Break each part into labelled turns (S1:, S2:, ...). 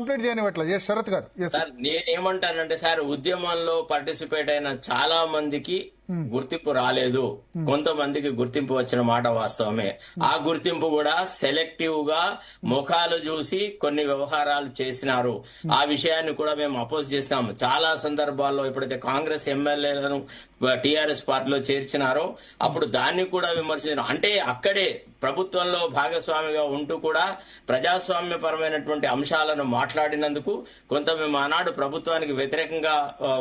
S1: Complete చేయనివట్ల Sarath గారు.
S2: Sir నేనేమంటానంటే sir, ఉద్యమంలో పార్టిసిపేట్ అయిన చాలా మందికి గుర్తింపు రాలేదు, కొంతమందికి గుర్తింపు వచ్చిన మాట వాస్తవమే. ఆ గుర్తింపు కూడా సెలెక్టివ్ గా ముఖాలు చూసి కొన్ని వ్యవహారాలు చేసినారు. ఆ విషయాన్ని కూడా మేము అపోజ్ చేస్తాము. చాలా సందర్భాల్లో ఎప్పుడైతే కాంగ్రెస్ ఎమ్మెల్యేలను టిఆర్ఎస్ పార్టీలో చేర్చినారో అప్పుడు దాన్ని కూడా విమర్శించారు. అంటే అక్కడే ప్రభుత్వంలో భాగస్వామిగా ఉంటూ కూడా ప్రజాస్వామ్యపరమైనటువంటి అంశాలను మాట్లాడినందుకు కొంత మేము ఆనాడు ప్రభుత్వానికి వ్యతిరేకంగా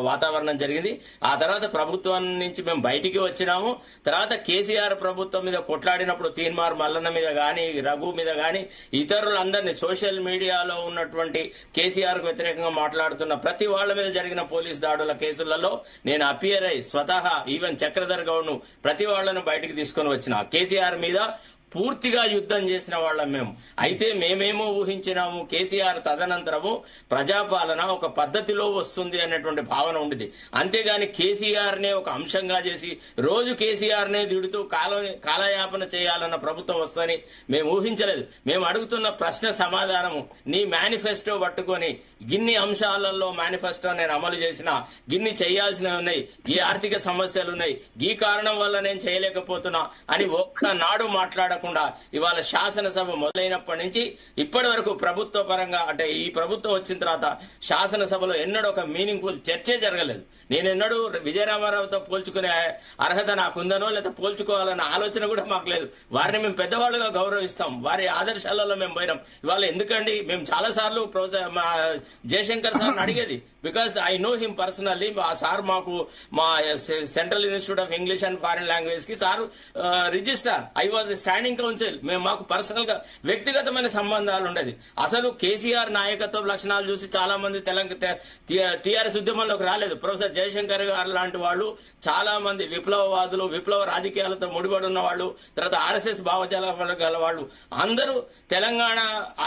S2: వాతావరణం జరిగింది. ఆ తర్వాత ప్రభుత్వం నుంచి మేము బయటికి వచ్చినాము. తర్వాత కేసీఆర్ ప్రభుత్వం మీద కొట్లాడినప్పుడు తీన్మార్ మల్లన్న మీద గాని, రఘు మీద గాని, ఇతరులందరినీ సోషల్ మీడియాలో ఉన్నటువంటి కేసీఆర్ కు వ్యతిరేకంగా మాట్లాడుతున్న ప్రతి వాళ్ళ మీద జరిగిన పోలీస్ దాడుల కేసులలో నేను అపియర్ అయి స్వతహా ఈవెన్ చక్రధర్ గౌడ్ ను ప్రతి వాళ్లను బయటికి తీసుకొని వచ్చిన. కేసీఆర్ మీద పూర్తిగా యుద్ధం చేసిన వాళ్ళం మేము. అయితే మేమేమో ఊహించినాము, కేసీఆర్ తదనంతరము ప్రజాపాలన ఒక పద్ధతిలో వస్తుంది అనేటువంటి భావన ఉండేది. అంతేగాని కేసీఆర్ నే ఒక అంశంగా చేసి రోజు కేసీఆర్ నే దిడుతూ కాలయాపన చేయాలన్న ప్రభుత్వం వస్తుందని మేము ఊహించలేదు. మేము అడుగుతున్న ప్రశ్న సమాధానము, నీ మేనిఫెస్టో పట్టుకొని గిన్ని అంశాలలో మేనిఫెస్టో నేను అమలు చేసిన, గిన్ని చేయాల్సినవి ఉన్నాయి, ఈ ఆర్థిక సమస్యలు ఉన్నాయి, ఈ కారణం వల్ల నేను చేయలేకపోతున్నా అని ఒక్కనాడు మాట్లాడ ఇవాళ శాసనసభ మొదలైనప్పటి నుంచి ఇప్పటి వరకు ప్రభుత్వ పరంగా, అంటే ఈ ప్రభుత్వం వచ్చిన తర్వాత శాసనసభలో ఎన్నడూ ఒక మీనింగ్ఫుల్ చర్చే జరగలేదు. నేను ఎన్నడూ విజయరామారావుతో పోల్చుకునే అర్హత నాకుందనో లేదా పోల్చుకోవాలన్న ఆలోచన కూడా మాకు లేదు. వారిని మేము పెద్దవాళ్ళుగా గౌరవిస్తాం, వారి ఆదర్శాలలో మేము పోయినాం. ఇవాళ ఎందుకండి మేము చాలా సార్లు జయశంకర్ సార్ అడిగేది, because I know him personally. ఆ సార్ మాకు మా central institute of English and foreign language కి sir registrar, I was standing council. మేము మాకు పర్సనల్ గా వ్యక్తిగతమైన సంబంధాలు ఉండేది. అసలు కేసీఆర్ నాయకత్వ లక్షణాలు చూసి చాలా మంది టీఆర్ఎస్ ఉద్యమంలోకి రాలేదు. ప్రొఫెసర్ జయశంకర్ గారు లాంటి వాళ్ళు చాలా మంది విప్లవవాదులు, విప్లవ రాజకీయాలతో ముడిపడి ఉన్న వాళ్ళు, తర్వాత ఆర్ఎస్ఎస్ భావజాల గల వాళ్ళు అందరూ తెలంగాణ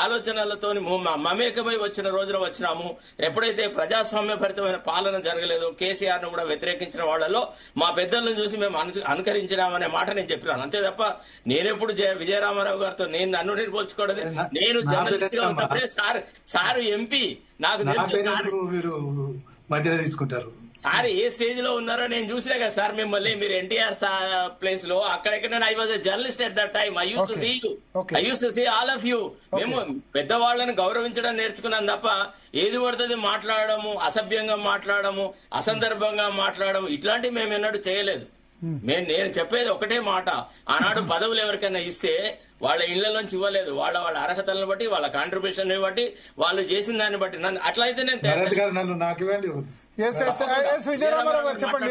S2: ఆలోచనలతో మమేకమై వచ్చిన రోజున వచ్చినాము. ఎప్పుడైతే ప్రజాస్వామ్యభరితమైన పాలన జరగలేదో కేసీఆర్ ను కూడా వ్యతిరేకించిన వాళ్ళలో మా పెద్దలను చూసి మేము అనుకరించినామనే మాట నేను చెప్పినాను. అంతే తప్ప నేనెప్పుడు విజయరామారావు గారితో నన్ను పోల్చుకోవడం, నేను జర్నలిస్ట్ గా ఉన్నప్పుడే సార్ ఎంపీ, నాకు
S3: మీరు మధ్యలో తీసుకుంటారు.
S2: సార్ ఏ స్టేజ్ లో ఉన్నారో నేను చూసినా కదా సార్ మిమ్మల్ని. మీరు ఎన్టీఆర్ ప్లేస్ లో అక్కడెక్కడ I was a journalist at that time. I used to see you, I used to see all of you. మేము పెద్దవాళ్ళని గౌరవించడం నేర్చుకున్నాం తప్ప ఏది పడుతుంది మాట్లాడము, అసభ్యంగా మాట్లాడము, అసందర్భంగా మాట్లాడము, ఇట్లాంటివి మేము ఎన్నడూ చేయలేదు. నేను చెప్పేది ఒకటే మాట, ఆనాడు పదవులు ఎవరికైనా ఇస్తే వాళ్ళ ఇళ్ల నుంచి ఇవ్వలేదు, వాళ్ళ అర్హతలను బట్టి, వాళ్ళ కాంట్రిబ్యూషన్ బట్టి, వాళ్ళు చేసిన దాన్ని బట్టి. నన్ను అట్లయితే నేను
S3: నన్ను నాకు ఇవ్వండి.
S1: విజయరామారావు గారు చెప్పండి.